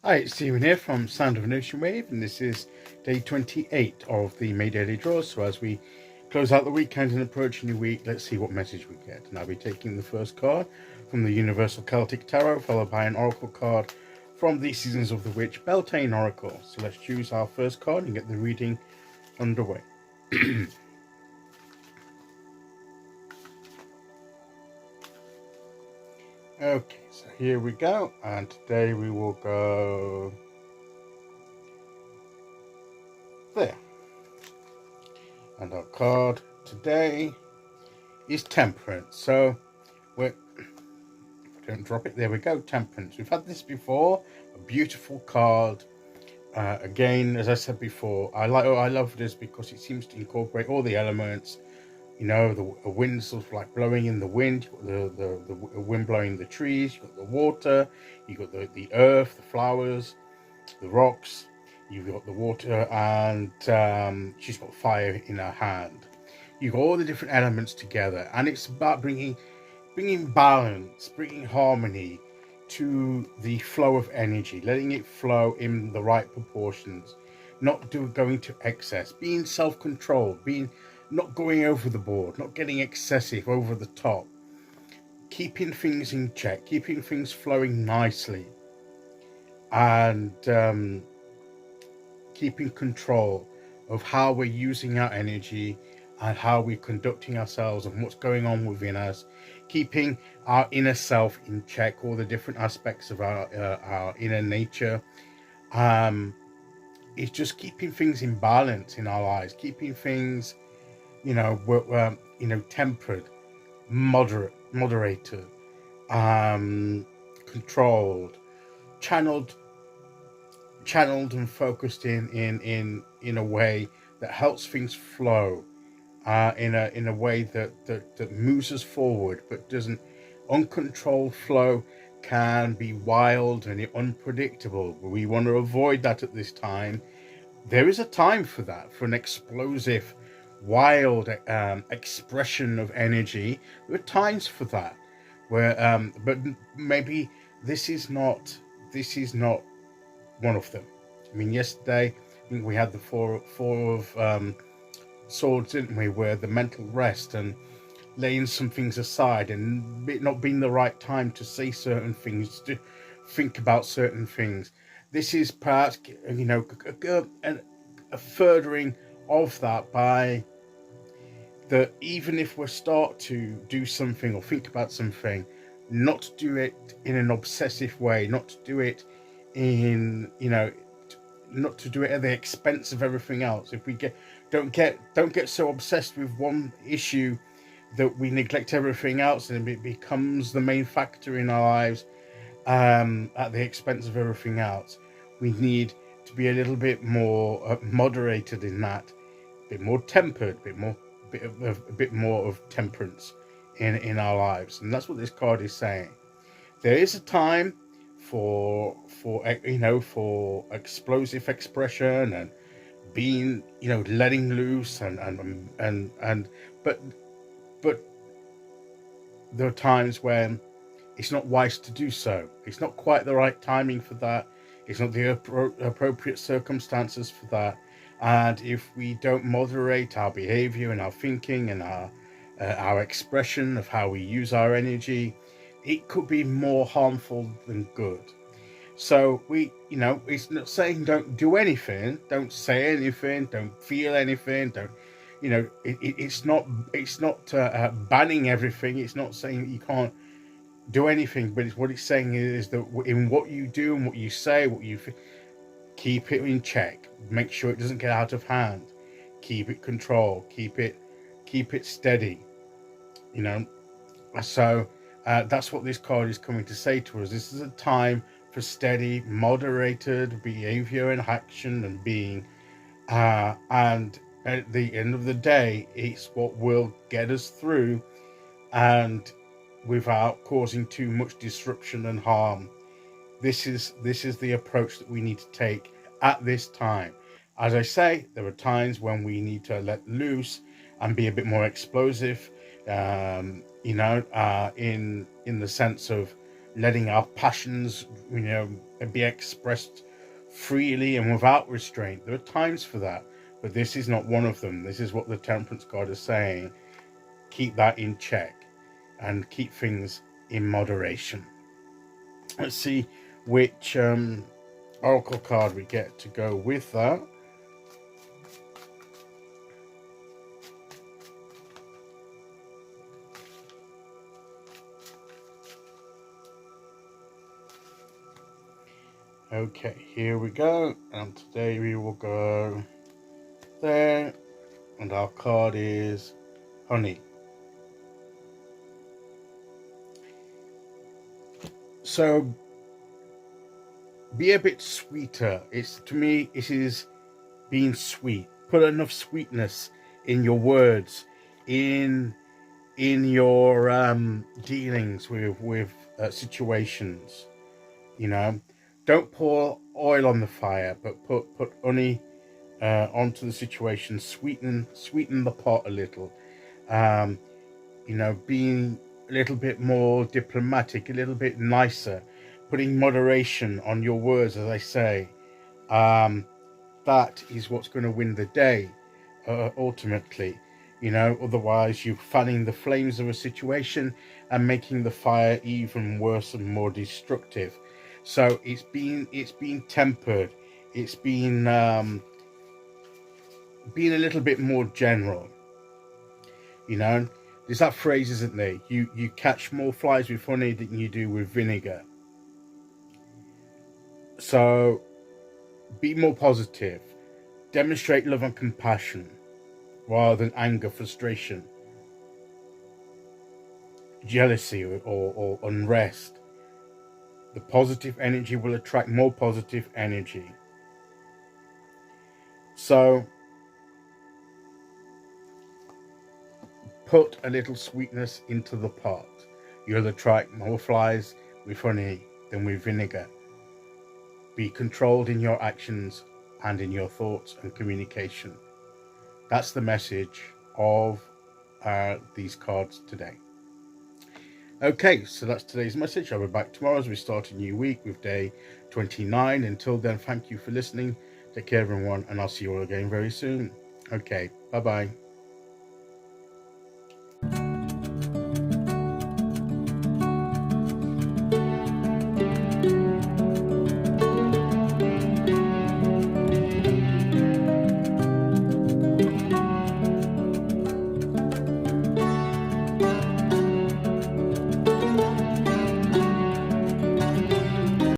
Hi, it's Stephen here from Sound of an Ocean Wave, and this is day 28 of the May Daily Draws. So as we close out the weekend and approach a new week, let's see what message we get. And I'll be taking the first card from the Universal Celtic Tarot, followed by an Oracle card from the Seasons of the Witch Beltane Oracle. So let's choose our first card and get the reading underway. Okay, so here we go, and today we will go there. And our card today is Temperance. So we're, don't drop it, there we go, Temperance. We've had this before, a beautiful card. Again, as I said before, I love this because it seems to incorporate all the elements. You know, the wind sort of like blowing in the wind, you've got the wind blowing the trees, you've got the water, you've got the earth, the flowers, the rocks, you've got the water, and she's got fire in her hand. You've got all the different elements together, and it's about bringing balance, bringing harmony to the flow of energy, letting it flow in the right proportions, not going to excess, being self-controlled, not going over the board, not getting excessive, over the top, keeping things in check, keeping things flowing nicely, and keeping control of how we're using our energy and how we're conducting ourselves and what's going on within us, keeping our inner self in check, all the different aspects of our inner nature. It's just keeping things in balance in our lives, keeping things, tempered, moderated, controlled, channeled and focused in a way that helps things flow, in a way that moves us forward, but doesn't. Uncontrolled flow can be wild and unpredictable. We want to avoid that at this time. There is a time for that, for an explosive, wild expression of energy. There are times for that, where but maybe this is not one of them. I mean, yesterday I think we had the four of swords, didn't we? Where the mental rest and laying some things aside, and it not being the right time to say certain things, to think about certain things. This is perhaps, a furthering of that, by that even if we start to do something or think about something, not to do it in an obsessive way, not to do it not to do it at the expense of everything else. If we don't get so obsessed with one issue that we neglect everything else, and it becomes the main factor in our lives, at the expense of everything else. We need to be a little bit more moderated in that, a bit more tempered, a bit more of temperance in our lives, and that's what this card is saying. There is a time for explosive expression and being, letting loose, and but there are times when it's not wise to do so. It's not quite the right timing for that. It's not the appropriate circumstances for that. And if we don't moderate our behavior and our thinking and our expression of how we use our energy, it could be more harmful than good. So it's not saying don't do anything, don't say anything, don't feel anything, don't, it's not banning everything. It's not saying that you can't do anything, but what it's saying is that in what you do and what you say, keep it in check. Make sure it doesn't get out of hand. Keep it controlled. Keep it steady. So that's what this card is coming to say to us. This is a time for steady, moderated behavior and action and being, and at the end of the day, it's what will get us through, and without causing too much disruption and harm. This is the approach that we need to take at this time. As I say, there are times when we need to let loose and be a bit more explosive, in the sense of letting our passions, be expressed freely and without restraint. There are times for that, but this is not one of them. This is what the temperance god is saying. Keep that in check and keep things in moderation. Let's see which oracle card we get to go with that. Okay, here we go, and today we will go there, and our card is honey. So be a bit sweeter. To me, it is being sweet. Put enough sweetness in your words, in your dealings with situations. Don't pour oil on the fire, but put honey onto the situation. Sweeten the pot a little. Being a little bit more diplomatic, a little bit nicer, putting moderation on your words, as I say. That is what's going to win the day, ultimately. Otherwise you're fanning the flames of a situation and making the fire even worse and more destructive. So it's been tempered. It's been a little bit more general. There's that phrase, isn't there? You catch more flies with honey than you do with vinegar. So be more positive. Demonstrate love and compassion rather than anger, frustration, jealousy, or unrest. The positive energy will attract more positive energy. So put a little sweetness into the pot. You'll attract more flies with honey than with vinegar. Be controlled in your actions and in your thoughts and communication. That's the message of these cards today. Okay, so that's today's message. I'll be back tomorrow as we start a new week with day 29. Until then, thank you for listening. Take care, everyone, and I'll see you all again very soon. Okay, bye-bye.